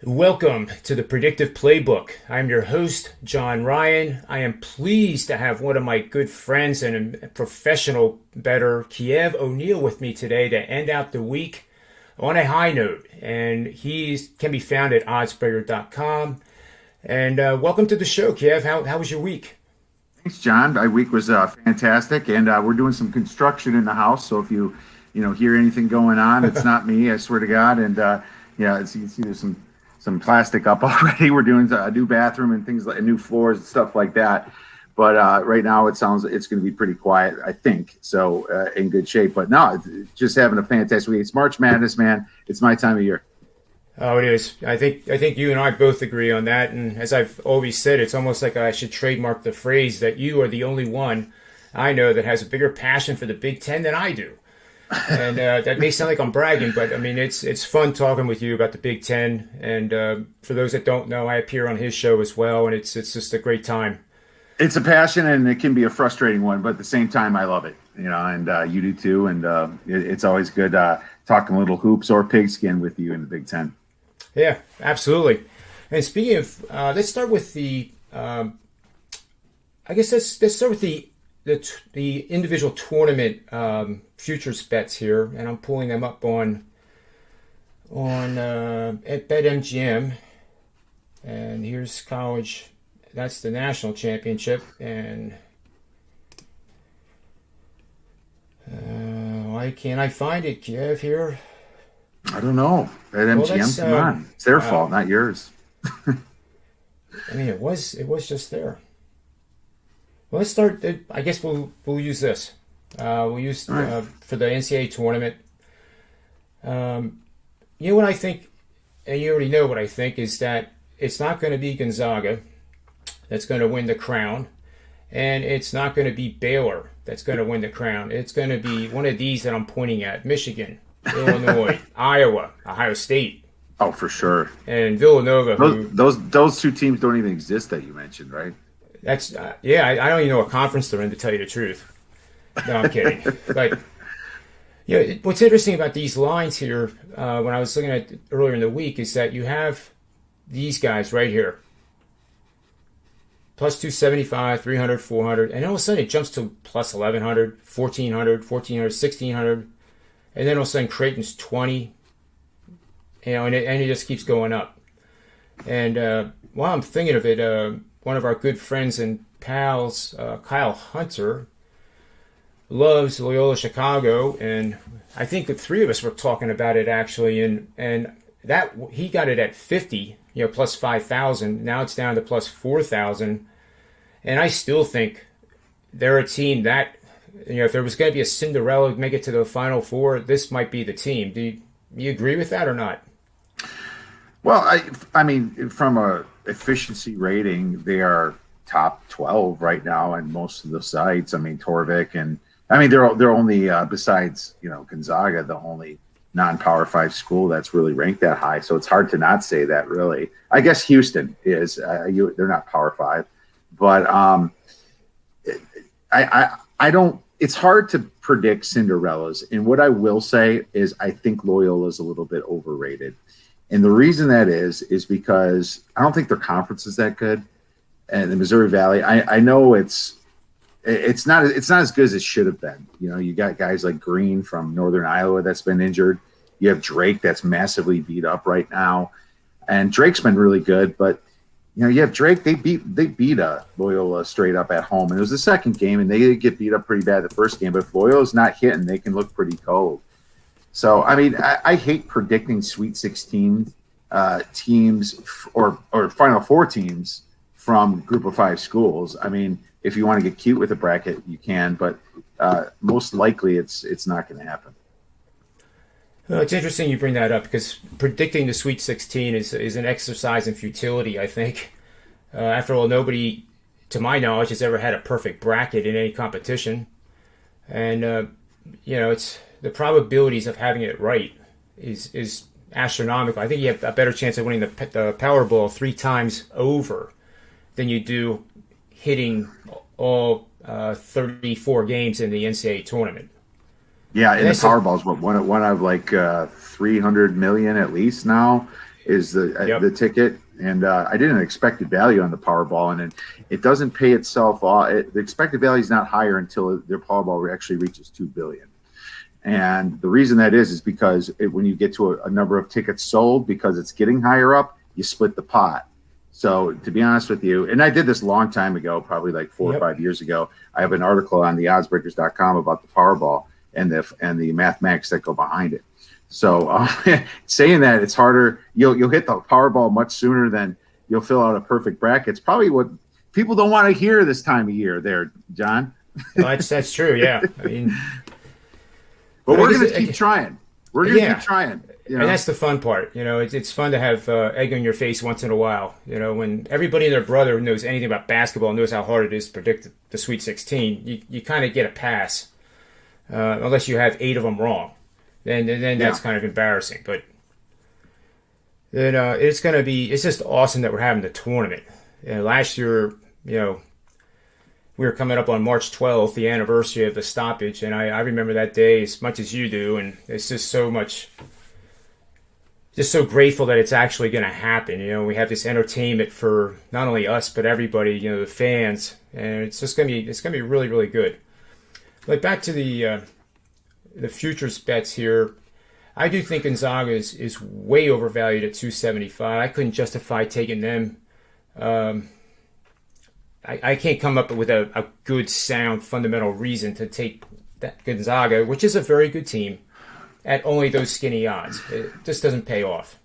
Welcome to the Predictive Playbook. I'm your host, John Ryan. I am pleased to have one of my good friends and a professional bettor, Kiev O'Neil, with me today to end out the week on a high note. And he can be found at oddsbreakers.com. And welcome to the show, Kiev. How was your week? Thanks, John. My week was fantastic, and we're doing some construction in the house. So if you hear anything going on, it's not me. I swear to God. And as you can see, there's some plastic up already. We're doing a new bathroom and things like new floors and stuff like that. But right now, it sounds it's going to be pretty quiet, I think. So in good shape. But no, just having a fantastic week. It's March Madness, man. It's my time of year. Oh, it is. I think you and I both agree on that. And as I've always said, it's almost like I should trademark the phrase that you are the only one I know that has a bigger passion for the Big Ten than I do. And that may sound like I'm bragging, but I mean it's fun talking with you about the Big Ten. And for those that don't know, I appear on his show as well, and it's just a great time. It's a passion, and it can be a frustrating one, but at the same time, I love it. And you do too. And it's always good talking little hoops or pigskin with you in the Big Ten. Yeah, absolutely. And speaking of, let's start with the. I guess let's start with the individual tournament futures bets here, and I'm pulling them up on at BetMGM, and here's college. That's the national championship, and why can't I find it, Kiev? Here. I don't know. BetMGM, come on, it's their fault, not yours. I mean, it was just there. Well, let's start. I guess we'll use this. We'll use for the NCAA tournament. You know what I think, and you already know what I think, is that it's not going to be Gonzaga that's going to win the crown, and it's not going to be Baylor that's going to win the crown. It's going to be one of these that I'm pointing at: Michigan, Illinois, Iowa, Ohio State. Oh, for sure. And Villanova. Those two teams don't even exist that you mentioned, right? That's I don't even know what conference they're in, to tell you the truth. No, I'm kidding. But what's interesting about these lines here, when I was looking at it earlier in the week, is that you have these guys right here, plus 275, 300, 400, and all of a sudden it jumps to plus 1100, 1400, 1400, 1600, and then all of a sudden Creighton's 20, and it just keeps going up. And while I'm thinking of it, one of our good friends and pals, Kyle Hunter, loves Loyola Chicago, and I think the three of us were talking about it actually, and that he got it at 50, plus 5,000. Now it's down to plus 4,000, and I still think they're a team that, if there was going to be a Cinderella make it to the Final Four, this might be the team. Do you agree with that or not? Well, I mean, from a efficiency rating, they are top 12 right now in most of the sites. I mean, Torvik, and I mean they're only besides Gonzaga, the only non-Power 5 school that's really ranked that high. So it's hard to not say that, really. I guess Houston is. They're not Power 5, but I don't. It's hard to predict Cinderellas, and what I will say is I think Loyola is a little bit overrated. And the reason that is because I don't think their conference is that good. And the Missouri Valley, I know it's not as good as it should have been. You got guys like Green from Northern Iowa that's been injured. You have Drake that's massively beat up right now, and Drake's been really good. But you have Drake. They beat Loyola straight up at home, and it was the second game, and they did get beat up pretty bad the first game. But if Loyola's not hitting, they can look pretty cold. So, I mean, I hate predicting Sweet 16 teams or Final Four teams from Group of 5 schools. I mean, if you want to get cute with a bracket, you can, but most likely it's not going to happen. Well, it's interesting you bring that up, because predicting the Sweet 16 is an exercise in futility, I think. After all, nobody, to my knowledge, has ever had a perfect bracket in any competition. And, it's the probabilities of having it right is astronomical. I think you have a better chance of winning the Powerball 3 times over than you do hitting all 34 games in the NCAA tournament. Yeah, and the Powerball is one of like 300 million at least now. is the ticket, and I did an expected value on the Powerball, and it doesn't pay itself off. The expected value is not higher until the Powerball actually reaches $2 billion. And the reason that is because when you get to a number of tickets sold, because it's getting higher up, you split the pot. So to be honest with you, and I did this a long time ago, probably like 4 or 5 years ago, I have an article on the oddsbreakers.com about the Powerball and the mathematics that go behind it. So saying that it's harder, you'll hit the Powerball much sooner than you'll fill out a perfect bracket. It's probably what people don't want to hear this time of year there, John. Well, that's true. Yeah. I mean, but we're going to keep trying. We're going to keep trying. And that's the fun part. It's fun to have egg on your face once in a while. When everybody and their brother who knows anything about basketball knows how hard it is to predict the Sweet 16, you kind of get a pass unless you have 8 of them wrong. Then that's kind of embarrassing. But it's just awesome that we're having the tournament. Last year, we were coming up on March 12th, the anniversary of the stoppage, and I remember that day as much as you do, and it's just so grateful that it's actually going to happen. We have this entertainment for not only us but everybody, the fans, and it's going to be really, really good. But back to the futures bets here, I do think Gonzaga is way overvalued at 275. I couldn't justify taking them. I can't come up with a good, sound, fundamental reason to take that Gonzaga, which is a very good team, at only those skinny odds. It just doesn't pay off.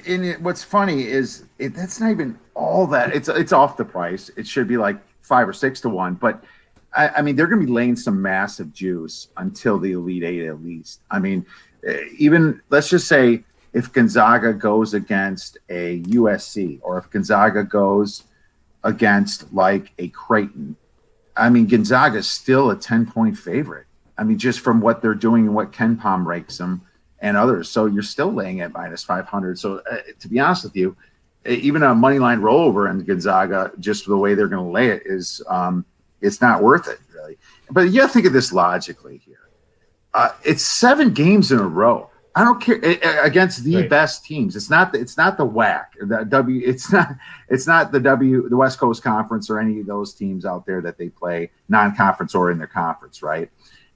And what's funny is that's not even all that. It's off the price. It should be like 5 or 6 to 1. But I mean, they're going to be laying some massive juice until the Elite Eight at least. I mean, even let's just say if Gonzaga goes against a USC or if Gonzaga goes against like a Creighton, I mean, Gonzaga is still a 10-point favorite. I mean, just from what they're doing and what Ken Pom ranks them and others. So you're still laying at minus 500. So to be honest with you, even a money line rollover in Gonzaga, just the way they're going to lay it is it's not worth it really. But you have to think of this logically here. It's 7 games in a row. I don't care against the best teams. It's not the WAC, It's not the West Coast Conference or any of those teams out there that they play non-conference or in their conference, right?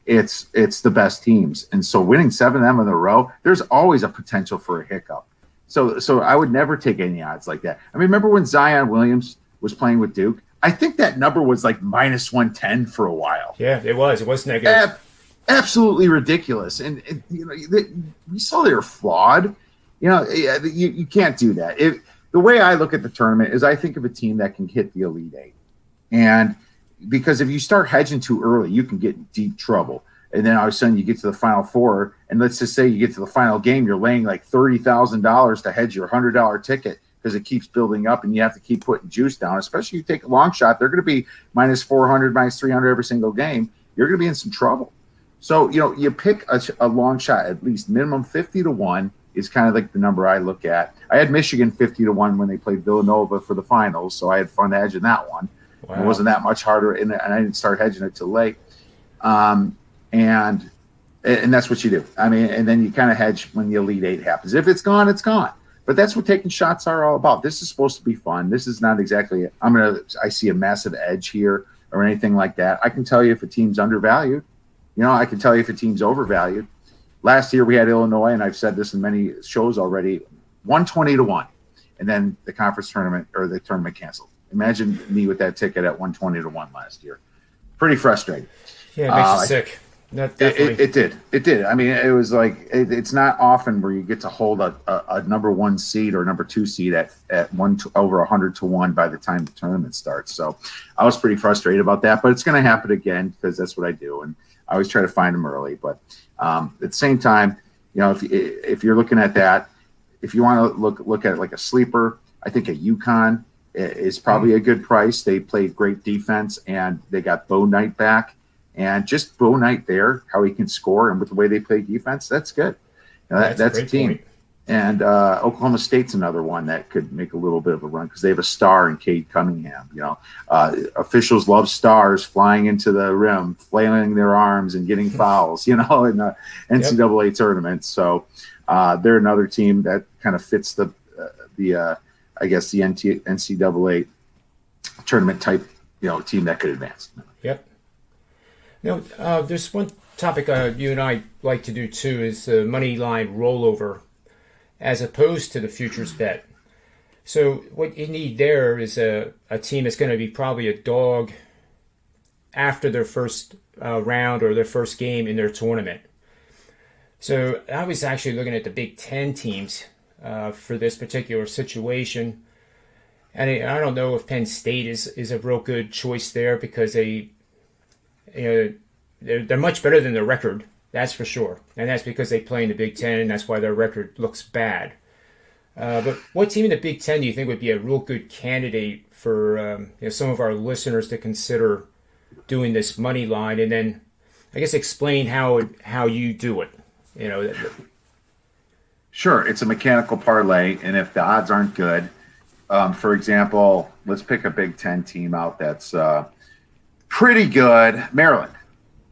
It's the best teams, and so winning 7 of them in a row, there's always a potential for a hiccup. So I would never take any odds like that. I mean, remember when Zion Williams was playing with Duke? I think that number was like minus 110 for a while. Yeah, it was. It was negative. Absolutely ridiculous, and we saw they were flawed. You can't do that. The way I look at the tournament is I think of a team that can hit the Elite Eight, and because if you start hedging too early, you can get in deep trouble. And then all of a sudden you get to the Final Four, and let's just say you get to the final game, you're laying like $30,000 to hedge your $100 ticket because it keeps building up, and you have to keep putting juice down. Especially if you take a long shot, they're going to be minus 400, minus 300 every single game. You're going to be in some trouble. So, you pick a long shot, at least minimum 50 to 1 is kind of like the number I look at. I had Michigan 50 to 1 when they played Villanova for the finals, so I had fun hedging that one. Wow. It wasn't that much harder, and I didn't start hedging it till late. And that's what you do. I mean, and then you kind of hedge when the Elite Eight happens. If it's gone, it's gone. But that's what taking shots are all about. This is supposed to be fun. This is not exactly I see a massive edge here or anything like that. I can tell you if a team's undervalued. I can tell you if a team's overvalued. Last year we had Illinois, and I've said this in many shows already, 120 to 1. And then the conference tournament or the tournament canceled. Imagine me with that ticket at 120 to 1 last year. Pretty frustrating. Yeah, it makes you sick. It did. I mean, it was like it's not often where you get to hold a number 1 seed or number 2 seed at over 100 to 1 by the time the tournament starts. So I was pretty frustrated about that, but it's going to happen again because that's what I do, and I always try to find them early. But at the same time, if you're looking at that, if you want to look at it like a sleeper, I think a UConn is probably a good price. They played great defense, and they got Bo Knight back. And just Bo Knight there, how he can score, and with the way they play defense, that's good. That's a team. Point. And Oklahoma State's another one that could make a little bit of a run because they have a star in Cade Cunningham. Officials love stars flying into the rim, flailing their arms and getting fouls, in the NCAA tournament. So they're another team that kind of fits the I guess the NCAA tournament type, team that could advance. Yep. There's one topic you and I like to do too is the money line rollover as opposed to the futures bet. So what you need there is a team that's going to be probably a dog after their first round or their first game in their tournament. So I was actually looking at the Big Ten teams for this particular situation. And I don't know if Penn State is a real good choice there because they're much better than their record, that's for sure. And that's because they play in the Big Ten, and that's why their record looks bad. But what team in the Big Ten do you think would be a real good candidate for some of our listeners to consider doing this money line? And then I guess explain how you do it. Sure, it's a mechanical parlay, and if the odds aren't good, for example, let's pick a Big Ten team out that's pretty good. Maryland,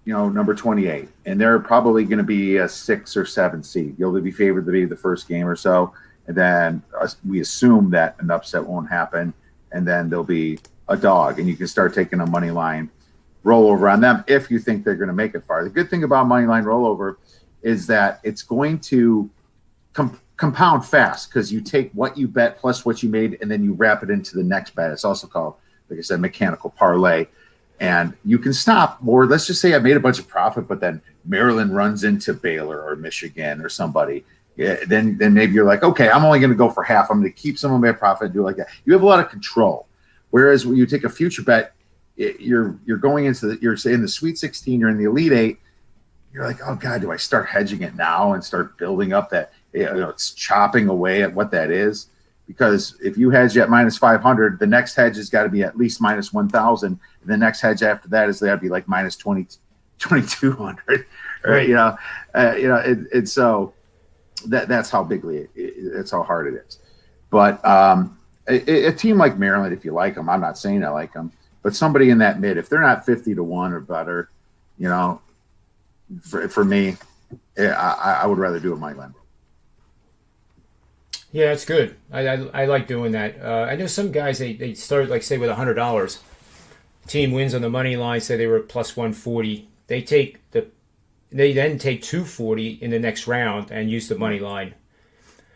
number 28, and they're probably going to be a 6 or 7 seed. You'll be favored to be the first game or so, and then we assume that an upset won't happen, and then there'll be a dog, and you can start taking a money line rollover on them if you think they're going to make it far. The good thing about money line rollover is that it's going to compound fast because you take what you bet plus what you made and then you wrap it into the next bet. It's also called, like I said, mechanical parlay. And you can stop, or let's just say I made a bunch of profit, but then Maryland runs into Baylor or Michigan or somebody. Yeah, then maybe you're like, okay, I'm only going to go for half. I'm going to keep some of my profit and do it like that. You have a lot of control. Whereas when you take a future bet, you're going into you're saying the Sweet 16, you're in the Elite 8. You're like, oh God, do I start hedging it now and start building up that, it's chopping away at what that is? Because if you hedge at minus 500, the next hedge has got to be at least minus 1,000. And the next hedge after that is got to be like minus 2,200. Right? It's so that's how that's how hard it is. But a team like Maryland, if you like them, I'm not saying I like them, but somebody in that mid, if they're not 50-1 or better, for me, I would rather do a money line. Yeah, it's good. I like doing that. I know some guys they start like say with $100. Team wins on the money line. Say they were plus 140. They then take 240 in the next round and use the money line.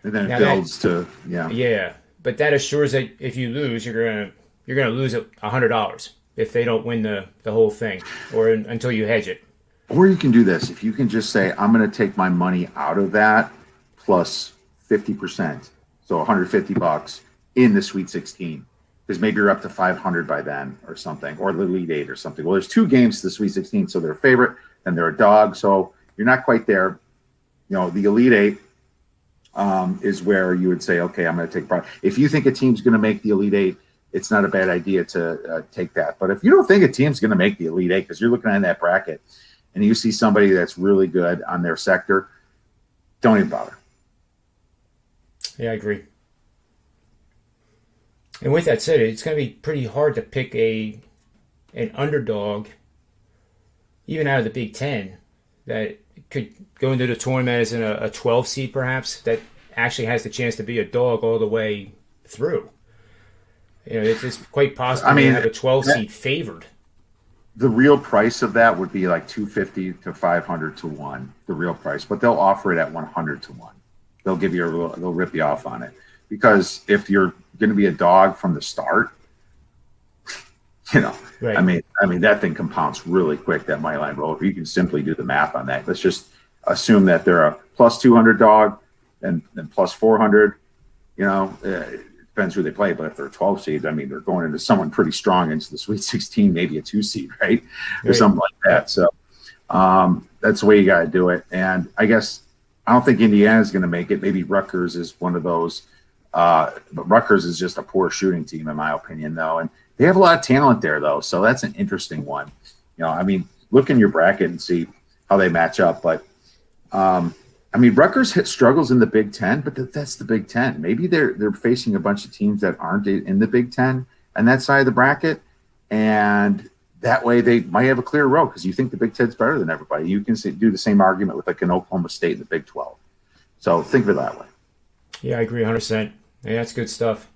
And then it builds to Yeah, but that assures that if you lose, you're gonna lose $100 if they don't win the whole thing or until you hedge it. Or you can do this. If you can just say, I'm going to take my money out of that plus 50%, so $150 in the Sweet 16, because maybe you're up to 500 by then or something, or the Elite 8 or something. Well, there's 2 games to the Sweet 16, so they're a favorite and they're a dog, so you're not quite there. The Elite 8 is where you would say, okay, I'm going to take pride. If you think a team's going to make the Elite 8, it's not a bad idea to take that. But if you don't think a team's going to make the Elite 8 because you're looking at that bracket, and you see somebody that's really good on their sector, don't even bother. Yeah, I agree. And with that said, it's going to be pretty hard to pick an underdog, even out of the Big Ten, that could go into the tournament as a 12 seed perhaps, that actually has the chance to be a dog all the way through. It's quite possible to have a 12 seed favored. The real price of that would be like 250 to 500 to 1, the real price, but they'll offer it at 100 to 1. They'll give you they'll rip you off on it, because if you're going to be a dog from the start, right. I mean that thing compounds really quick, that money line roll. You can simply do the math on that. Let's just assume that they're a plus 200 dog and plus 400, depends who they play, but if they're a 12 seed, they're going into someone pretty strong into the Sweet 16, maybe a 2 seed, right? Or something like that. So that's the way you got to do it. And I guess I don't think Indiana's going to make it. Maybe Rutgers is one of those. But Rutgers is just a poor shooting team, in my opinion, though. And they have a lot of talent there, though. So that's an interesting one. Look in your bracket and see how they match up. But Rutgers struggles in the Big Ten, but that's the Big Ten. Maybe they're facing a bunch of teams that aren't in the Big Ten and that side of the bracket, and that way they might have a clear road because you think the Big Ten's better than everybody. You can do the same argument with like an Oklahoma State in the Big 12. So think of it that way. Yeah, I agree 100%. Yeah, that's good stuff.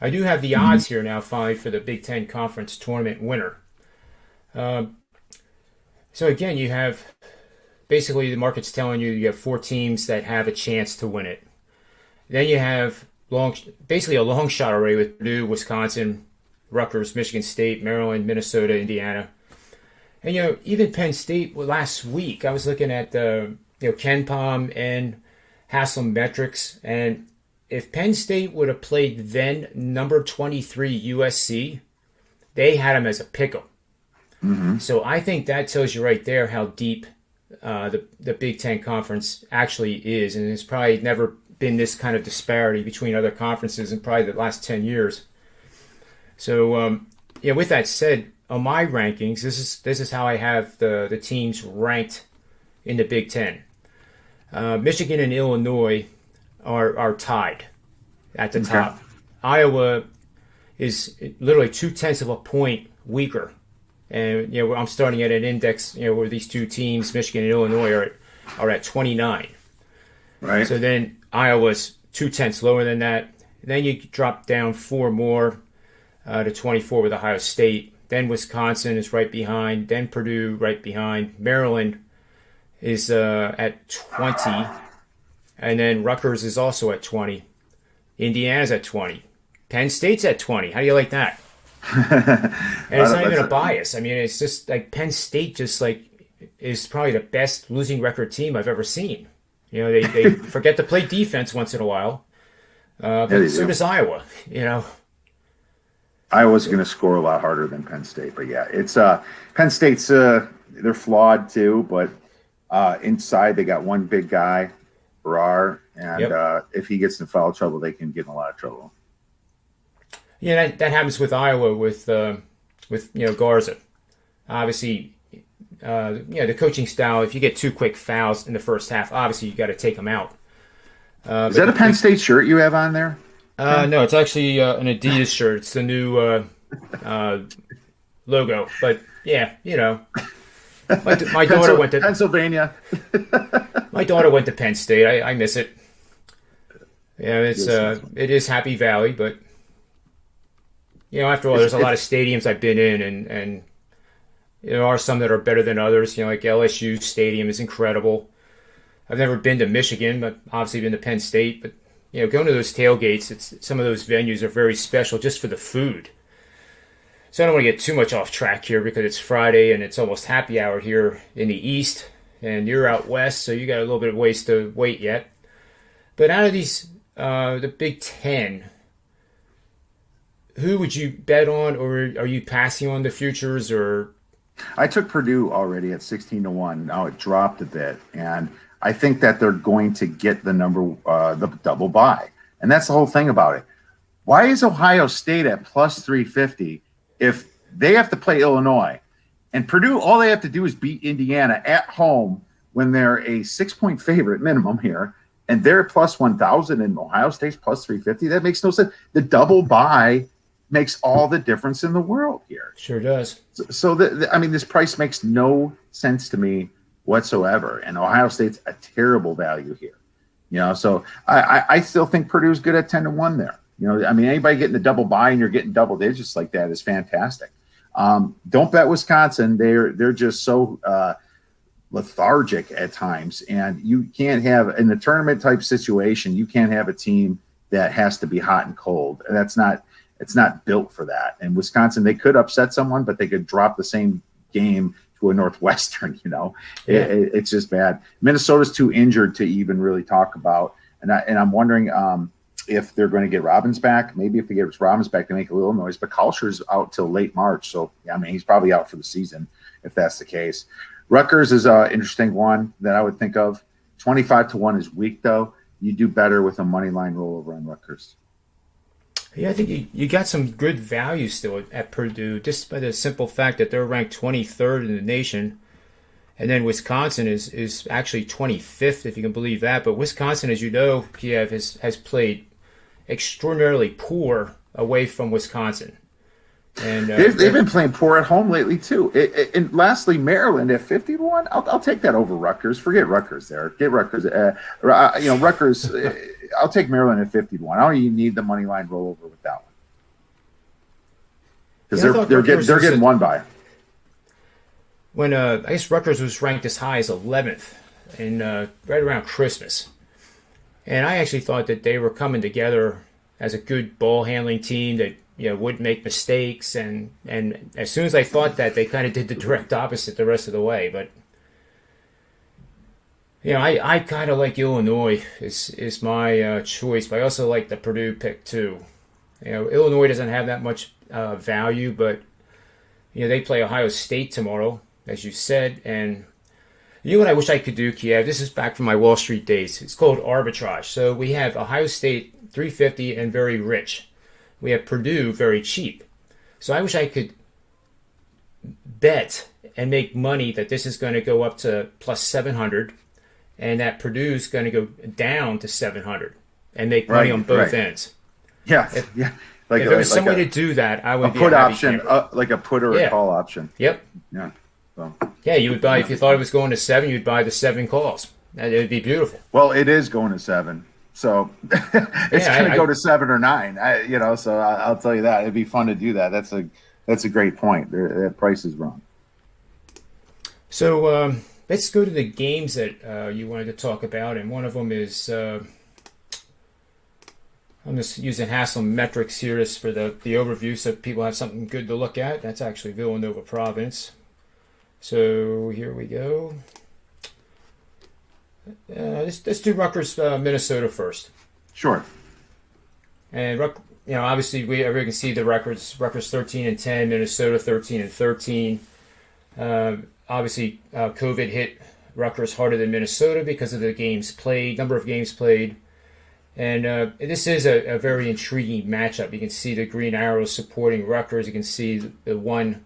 I do have the odds here now, finally, for the Big Ten Conference tournament winner. So again, you have basically the market's telling you have 4 teams that have a chance to win it. Then you have basically a long shot already with Purdue, Wisconsin, Rutgers, Michigan State, Maryland, Minnesota, Indiana. And even Penn State last week, I was looking at the Ken Pom and Hasslemetrics, and if Penn State would have played then number 23 USC, they had them as a pick'em. Mm-hmm. So I think that tells you right there how deep the Big Ten Conference actually is, and there's probably never been this kind of disparity between other conferences in probably the last 10 years. So with that said, on my rankings, this is how I have the teams ranked in the Big Ten. Michigan and Illinois are tied at the top. Iowa is literally 0.2 of a point weaker. And I'm starting at an index where these two teams, Michigan and Illinois, are at 29. Right. So then Iowa's 0.2 lower than that. Then you drop down 4 more to 24 with Ohio State. Then Wisconsin is right behind. Then Purdue right behind. Maryland is at 20. And then Rutgers is also at 20. Indiana's at 20. Penn State's at 20. How do you like that? And it's not even a bias. I mean, it's just like Penn State is probably the best losing record team I've ever seen. They forget to play defense once in a while. But so does Iowa, Iowa's going to score a lot harder than Penn State. But yeah, it's Penn State's they're flawed too, but inside they got one big guy, Barrar, and if he gets in foul trouble, they can get in a lot of trouble. Yeah, that happens with Iowa with Garza. Obviously, the coaching style. If you get 2 quick fouls in the first half, obviously you got to take them out. Is that a Penn State shirt you have on there? No, it's actually an Adidas shirt. It's the new logo. But yeah, my daughter went to Pennsylvania. My daughter went to Penn State. I miss it. Yeah, it is Happy Valley, but. After all, there's a lot of stadiums I've been in, and there are some that are better than others. Like LSU Stadium is incredible. I've never been to Michigan, but obviously been to Penn State. But going to those tailgates, some of those venues are very special just for the food. So I don't want to get too much off track here because it's Friday and it's almost happy hour here in the East, and you're out west, so you got a little bit of ways to wait yet. But out of these, the Big Ten. Who would you bet on, or are you passing on the futures? Or I took Purdue already at 16-1. Now it dropped a bit, and I think that they're going to get the double bye, and that's the whole thing about it. Why is Ohio State at plus 350 if they have to play Illinois, and Purdue? All they have to do is beat Indiana at home when they're a 6-point favorite minimum here, and they're plus 1,000, and Ohio State's plus 350. That makes no sense. The double bye makes all the difference in the world here. Sure does. So this price makes no sense to me whatsoever. And Ohio State's a terrible value here. So I still think Purdue's good at 10-1 there. Anybody getting the double bye and you're getting double digits like that is fantastic. Don't bet Wisconsin. They're just so lethargic at times. And you can't have, in the tournament type situation, you can't have a team that has to be hot and cold. It's not built for that. And Wisconsin, they could upset someone, but they could drop the same game to a Northwestern. It's just bad. Minnesota's too injured to even really talk about. And I'm wondering if they're going to get Robbins back. Maybe if they get Robbins back, they make a little noise. But Kalsher's out till late March, so he's probably out for the season if that's the case. Rutgers is an interesting one that I would think of. 25-1 is weak though. You do better with a money line rollover on Rutgers. Yeah, I think you got some good value still at Purdue, just by the simple fact that they're ranked 23rd in the nation. And then Wisconsin is actually 25th, if you can believe that. But Wisconsin, as you know, Kiev, has played extraordinarily poor away from Wisconsin. And they've been playing poor at home lately, too. And lastly, Maryland at 50-1. I'll take that over Rutgers. Forget Rutgers there. Get Rutgers. Rutgers I'll take Maryland at 50-1. I don't even need the money line rollover with that one because they're getting won by. When I guess Rutgers was ranked as high as 11th, and right around Christmas, and I actually thought that they were coming together as a good ball handling team that wouldn't make mistakes, and as soon as I thought that, they kind of did the direct opposite the rest of the way. But I kind of like Illinois is my choice, but I also like the Purdue pick too. Illinois doesn't have that much value, but they play Ohio State tomorrow, as you said, and what I wish I could do, Kiev. This is back from my Wall Street days. It's called arbitrage. So we have Ohio State 350 and very rich. We have Purdue very cheap. So I wish I could bet and make money that this is going to go up to plus 700, and that Purdue's going to go down to 700, and make money on both ends. Yeah, yeah. If there was some way to do that, I would be a put happy option, like a put or a call option. Yep. Yeah. So. Yeah, you would buy if you thought it was going to 7, you'd buy the 7 calls. It would be beautiful. Well, it is going to 7, so it's going to go to 7 or 9. So I'll tell you that it'd be fun to do that. That's a great point. That price is wrong. So let's go to the games that you wanted to talk about, and one of them is I'm just using Haslam metrics here just for the overview, so people have something good to look at. That's actually Villanova Providence. So here we go. Let's do Rutgers, Minnesota first. Sure. And obviously everyone can see the records. Rutgers 13-10, Minnesota 13-13. Obviously, COVID hit Rutgers harder than Minnesota because of the number of games played. And this is a very intriguing matchup. You can see the green arrows supporting Rutgers. You can see the one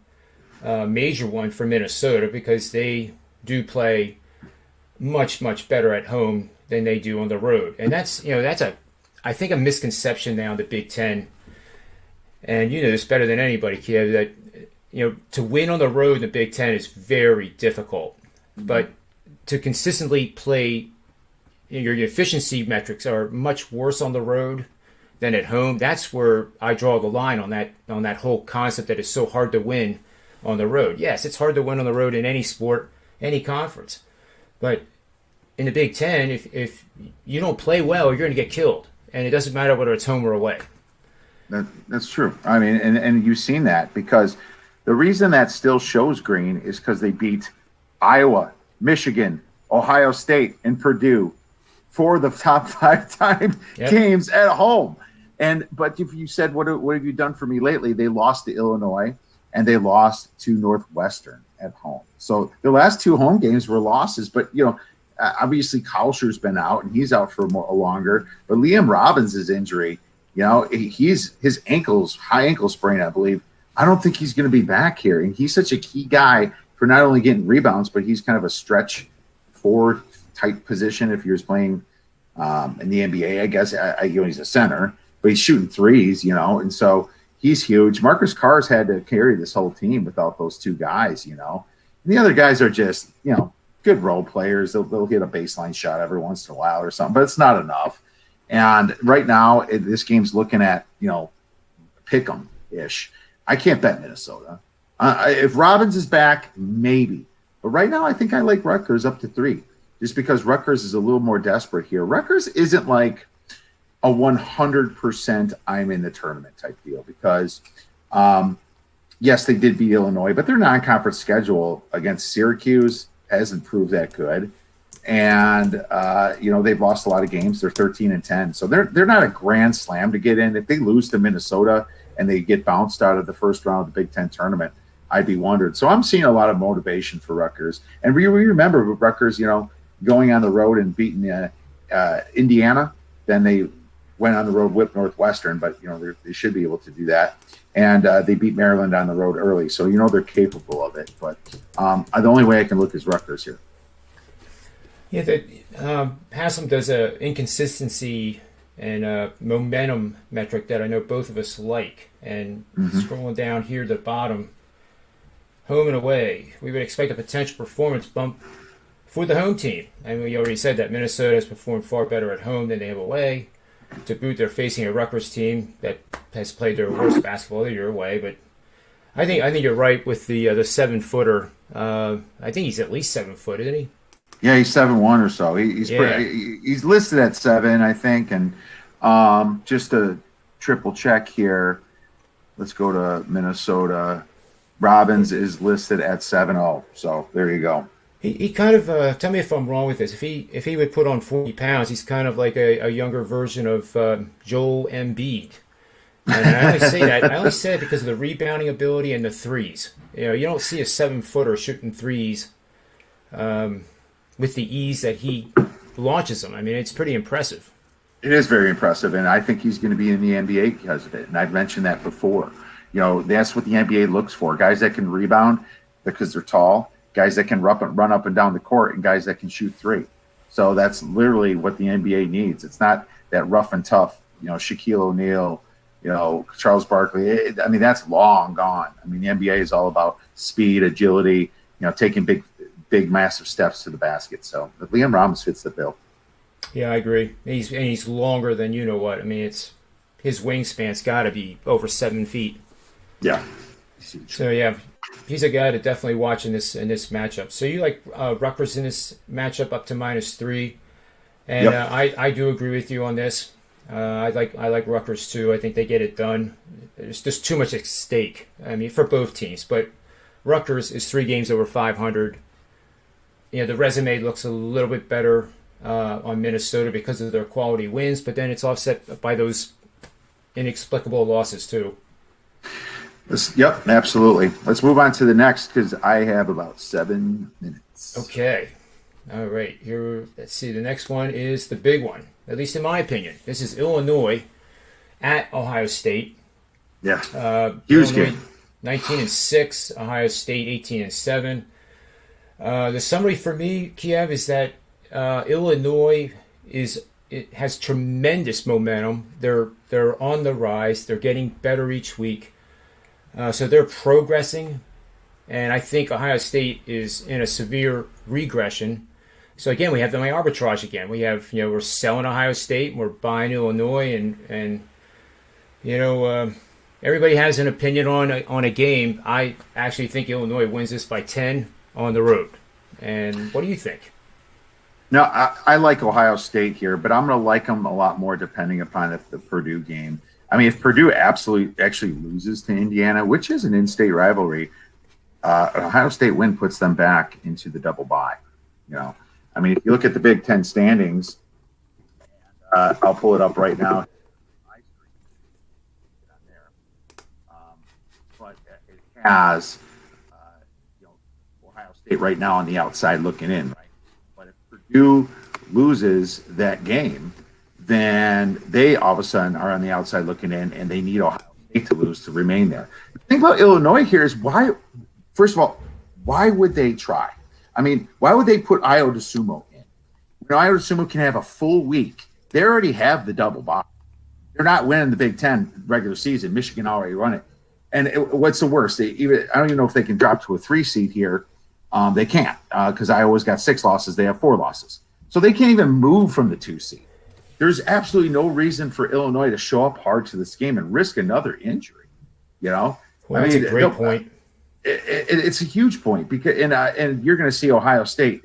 major one for Minnesota because they do play much, much better at home than they do on the road. And that's I think a misconception now in the Big Ten. And you know this better than anybody, Kiev, that to win on the road in the Big Ten is very difficult. But to consistently play, your efficiency metrics are much worse on the road than at home. That's where I draw the line on that whole concept that it's so hard to win on the road. Yes, it's hard to win on the road in any sport, any conference. But in the Big Ten, if you don't play well, you're going to get killed. And it doesn't matter whether it's home or away. That's true. I mean, and you've seen that because the reason that still shows green is because they beat Iowa, Michigan, Ohio State, and Purdue for the top 5 games at home. But if you said, what have you done for me lately? They lost to Illinois and they lost to Northwestern at home. So the last 2 home games were losses, but obviously Kauscher's been out and he's out for a longer, but Liam Robbins' injury, his high ankle sprain, I believe. I don't think he's going to be back here. And he's such a key guy for not only getting rebounds, but he's kind of a stretch 4 type position. If he was playing in the NBA, I guess, he's a center, but he's shooting threes, and so he's huge. Marcus Carr's had to carry this whole team without those 2 guys, And the other guys are just, good role players. They'll hit a baseline shot every once in a while or something, but it's not enough. And right now, this game's looking at, pick 'em-ish. I can't bet Minnesota. If Robbins is back, maybe. But right now, I think I like Rutgers up to 3, just because Rutgers is a little more desperate here. Rutgers isn't like a 100% I'm in the tournament type deal because, yes, they did beat Illinois, but their non-conference schedule against Syracuse hasn't proved that good. And, they've lost a lot of games. They're 13-10. So they're not a grand slam to get in. If they lose to Minnesota and they get bounced out of the first round of the Big Ten tournament, I'd be wondered. So I'm seeing a lot of motivation for Rutgers. And we remember Rutgers, going on the road and beating Indiana. Then they went on the road, whipped Northwestern, but, they should be able to do that. And they beat Maryland on the road early. So, they're capable of it. But the only way I can look is Rutgers here. Yeah, Haslam does a inconsistency and a momentum metric that I know both of us like. And scrolling down here to the bottom, home and away, we would expect a potential performance bump for the home team. And we already said that Minnesota has performed far better at home than they have away. To boot, they're facing a Rutgers team that has played their worst basketball of the year away. But I think you're right with the 7-footer. I think he's at least 7 foot, isn't he? Yeah, he's 7'1" or so. He's listed at 7, I think. And just to triple check here, let's go to Minnesota. Robbins is listed at 7'0". So there you go. He kind of tell me if I'm wrong with this. If he would put on 40 pounds, he's kind of like a younger version of Joel Embiid. And I only say that. I only say it because of the rebounding ability and the threes. You don't see a 7-footer shooting threes with the ease that he launches them. I mean, it's pretty impressive. It is very impressive, and I think he's going to be in the NBA because of it. And I've mentioned that before. That's what the NBA looks for: guys that can rebound because they're tall, guys that can run up and down the court, and guys that can shoot three. So that's literally what the NBA needs. It's not that rough and tough, Shaquille O'Neal, Charles Barkley. That's long gone. The NBA is all about speed, agility, taking big, massive steps to the basket. So Liam Robbins fits the bill. Yeah, I agree. He's longer than you know what. It's his wingspan's got to be over 7 feet. Yeah. So yeah, he's a guy to definitely watch in this matchup. So you like Rutgers in this matchup up to -3, and yep. I do agree with you on this. I like Rutgers too. I think they get it done. There's just too much at stake. For both teams, but Rutgers is 3 games over 500. The resume looks a little bit better on Minnesota because of their quality wins, but then it's offset by those inexplicable losses too. Yep, absolutely. Let's move on to the next because I have about 7 minutes. Okay. All right. Here, let's see. The next one is the big one, at least in my opinion. This is Illinois at Ohio State. Yeah. Huge game. 19-6. Ohio State 18-7. The summary for me, Kiev, is that Illinois has tremendous momentum. They're on the rise. They're getting better each week. So they're progressing, and I think Ohio State is in a severe regression. So again, we have the arbitrage again. We have, we're selling Ohio State, and we're buying Illinois, and everybody has an opinion on a game. I actually think Illinois wins this by 10 on the road. And what do you think? No, I like Ohio State here, but I'm going to like them a lot more depending upon the Purdue game. If Purdue actually loses to Indiana, which is an in-state rivalry, an Ohio State win puts them back into the double bye. If you look at the Big Ten standings, I'll pull it up right now. But it has Ohio State right now on the outside looking in. Right? But if Purdue loses that game, then they all of a sudden are on the outside looking in, and they need Ohio State to lose to remain there. The thing about Illinois here is why, first of all, why would they try? Why would they put Io DeSumo in? Io DeSumo can have a full week. They already have the double bye. They're not winning the Big Ten regular season. Michigan already run it. And what's the worst? I don't even know if they can drop to a 3 seed here. They can't because Iowa's got 6 losses. They have 4 losses. So they can't even move from the 2 seed. There's absolutely no reason for Illinois to show up hard to this game and risk another injury. Well, that's a great point. It's a huge point because and you're going to see Ohio State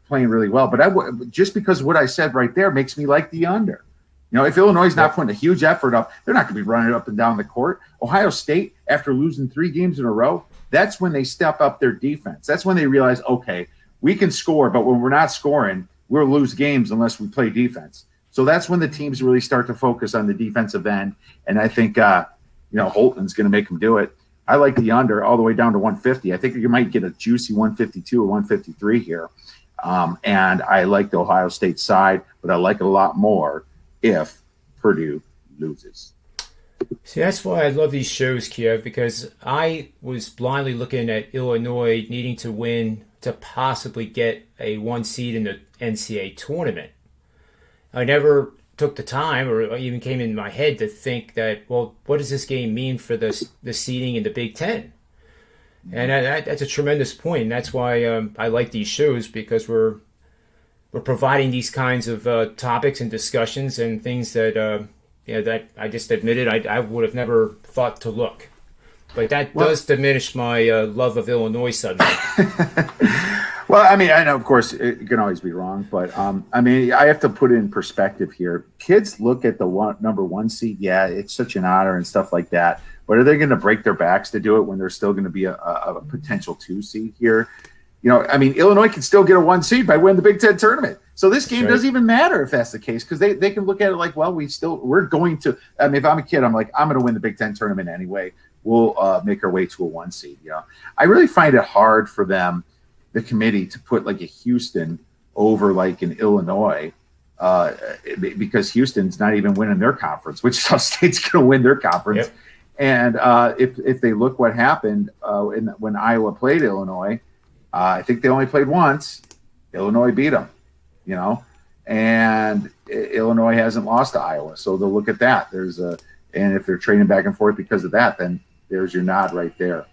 playing really well. But just because what I said right there makes me like the under. If Illinois is not putting a huge effort up, they're not going to be running up and down the court. Ohio State, after losing 3 games in a row, that's when they step up their defense. That's when they realize, okay, we can score, but when we're not scoring, we'll lose games unless we play defense. So that's when the teams really start to focus on the defensive end. And I think, Holton's going to make them do it. I like the under all the way down to 150. I think you might get a juicy 152 or 153 here. And I like the Ohio State side, but I like it a lot more if Purdue loses. See, that's why I love these shows, Kiev, because I was blindly looking at Illinois needing to win to possibly get a 1 seed in the NCAA tournament. I never took the time or even came in my head to think that, well, what does this game mean for the seeding in the Big Ten? And that's a tremendous point. And that's why I like these shows, because we're we're providing these kinds of topics and discussions and things that that I just admitted I would have never thought to look. But that does diminish my love of Illinois suddenly. Well, I mean, I know, of course, it can always be wrong, but I mean, I have to put it in perspective here. Kids look at the number 1 seed. Yeah, it's such an honor and stuff like that. But are they going to break their backs to do it when there's still going to be a potential 2 seed here? I mean, Illinois can still get a 1 seed by winning the Big Ten tournament. So this game doesn't even matter if that's the case, because they can look at it like, well, we're going to. I mean, if I'm a kid, I'm like, I'm going to win the Big Ten tournament anyway. We'll make our way to a 1 seed. I really find it hard for them, the committee, to put like a Houston over like an Illinois, because Houston's not even winning their conference. Wichita State's going to win their conference. Yep. And if they look what happened when Iowa played Illinois, I think they only played once. Illinois beat them, and Illinois hasn't lost to Iowa. So they'll look at that. And if they're trading back and forth because of that, then there's your nod right there.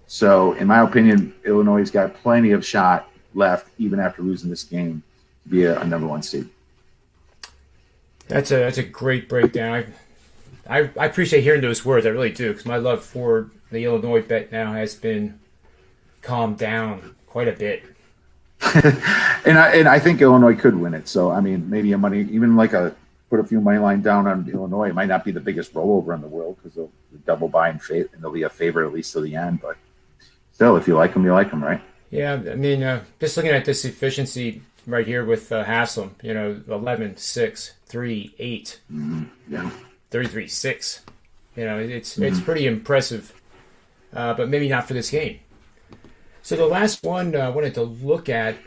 So in my opinion, Illinois has got plenty of shot left, even after losing this game, to be a number 1 seed. That's a great breakdown. I appreciate hearing those words. I really do, because my love for the Illinois bet now has been calmed down quite a bit. and I think Illinois could win it. So I mean, maybe put a few money line down on Illinois. It might not be the biggest rollover in the world because they'll double buy and they'll be a favorite at least to the end. But still, if you like them, you like them, right? Yeah, I mean, just looking at this efficiency right here with Haslam, 11, 6, 3, 8, 33, 6. It's pretty impressive, but maybe not for this game. So the last one I wanted to look at,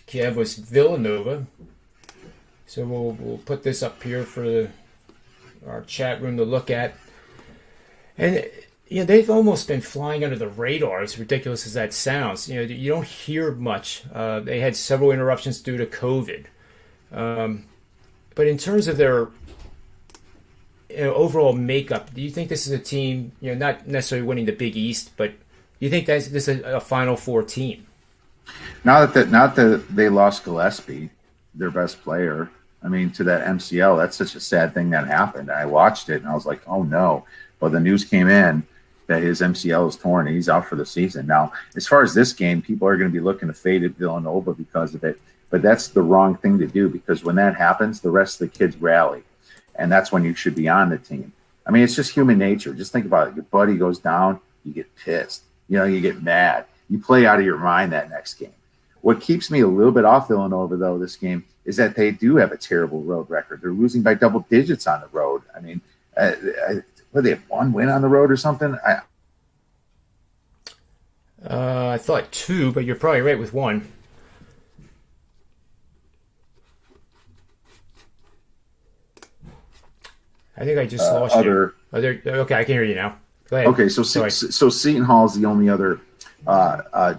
Kiev, was Villanova. So we'll put this up here for our chat room to look at. And they've almost been flying under the radar, as ridiculous as that sounds. You don't hear much. They had several interruptions due to COVID. But in terms of their overall makeup, do you think this is a team, not necessarily winning the Big East, but do you think this is a Final Four team? Not that they lost Gillespie, their best player. I mean, to that MCL, that's such a sad thing that happened. I watched it and I was like, oh no. But the news came in that his MCL is torn and he's out for the season. Now, as far as this game, people are going to be looking to fade at Villanova because of it. But that's the wrong thing to do, because when that happens, the rest of the kids rally. And that's when you should be on the team. I mean, it's just human nature. Just think about it. Your buddy goes down, you get pissed. You get mad. You play out of your mind that next game. What keeps me a little bit off Villanova, though, this game, is that they do have a terrible road record. They're losing by double digits on the road. I mean, they have 1 win on the road or something? I thought 2, but you're probably right with 1. I think I just lost you. Okay, I can hear you now. Go ahead. Okay, so Seton Hall is the only other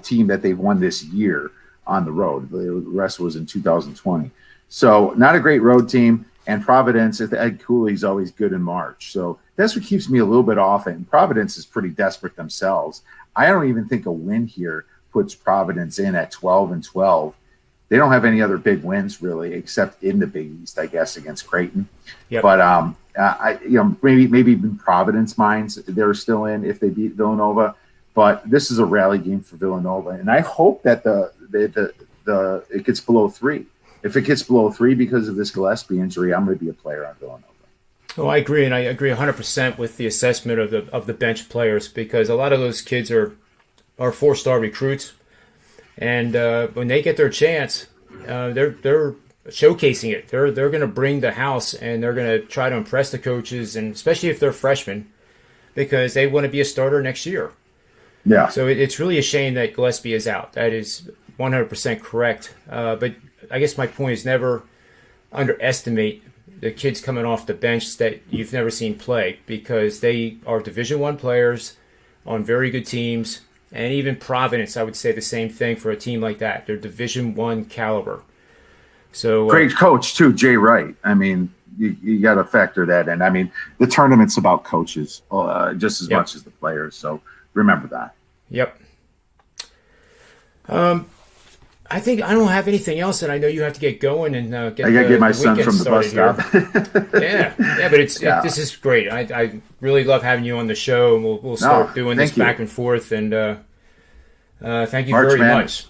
team that they've won this year on the road. The rest was in 2020. So not a great road team. And Providence, Ed Cooley's always good in March. So that's what keeps me a little bit off. And Providence is pretty desperate themselves. I don't even think a win here puts Providence in at 12-12. They don't have any other big wins really, except in the Big East, I guess, against Creighton. Yep. But maybe in Providence minds they're still in if they beat Villanova. But this is a rally game for Villanova, and I hope that it gets below 3. If it gets below 3 because of this Gillespie injury, I'm going to be a player on Villanova. Oh, I agree, and I agree 100% with the assessment of the bench players, because a lot of those kids are 4-star recruits, and when they get their chance, they're showcasing it. They're going to bring the house, and they're going to try to impress the coaches, and especially if they're freshmen, because they want to be a starter next year. Yeah. So it's really a shame that Gillespie is out. That is 100% correct. But I guess my point is never underestimate the kids coming off the bench that you've never seen play, because they are Division I players on very good teams. And even Providence, I would say the same thing for a team like that. They're Division I caliber. So great coach too, Jay Wright. I mean, you got to factor that in. I mean, the tournament's about coaches just as much as the players. So remember that. Yep. I think I don't have anything else, and I know you have to get going and get. I got to get my son weekend from the bus started stop. here. Yeah, but this is great. I really love having you on the show, and we'll start doing this back and forth. And thank you very much.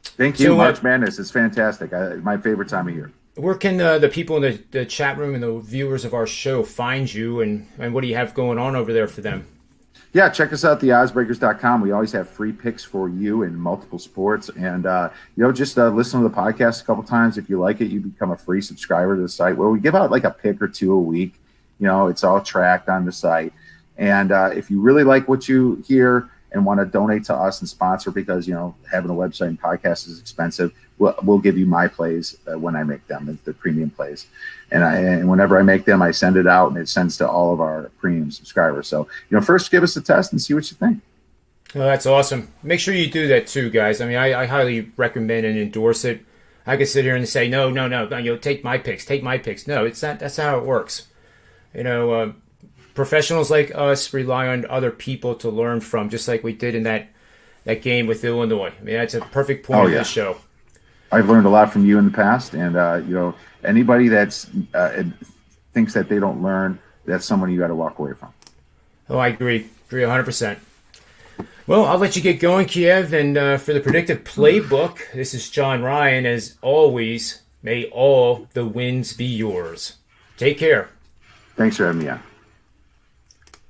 Thank you. March Madness is fantastic. My favorite time of year. Where can the people in the chat room and the viewers of our show find you, and what do you have going on over there for them? Yeah, check us out at oddsbreakers.com. We always have free picks for you in multiple sports. And, just listen to the podcast a couple times. If you like it, you become a free subscriber to the site where we give out like a pick or two a week. It's all tracked on the site. And if you really like what you hear and want to donate to us and sponsor, because, having a website and podcast is expensive, we'll give you my plays when I make them, the premium plays. And whenever I make them, I send it out, and it sends to all of our premium subscribers. So, first give us a test and see what you think. Oh, that's awesome. Make sure you do that too, guys. I mean, I highly recommend and endorse it. I can sit here and say, no, take my picks. No, it's not. That's how it works. Professionals like us rely on other people to learn from, just like we did in that game with Illinois. I mean, that's a perfect point of the show. I've learned a lot from you in the past, and anybody that's thinks that they don't learn, that's someone you got to walk away from. Oh, I agree 100%. Well, I'll let you get going, Kiev, and for the Predictive Playbook, this is John Ryan. As always, may all the wins be yours. Take care. Thanks for having me on.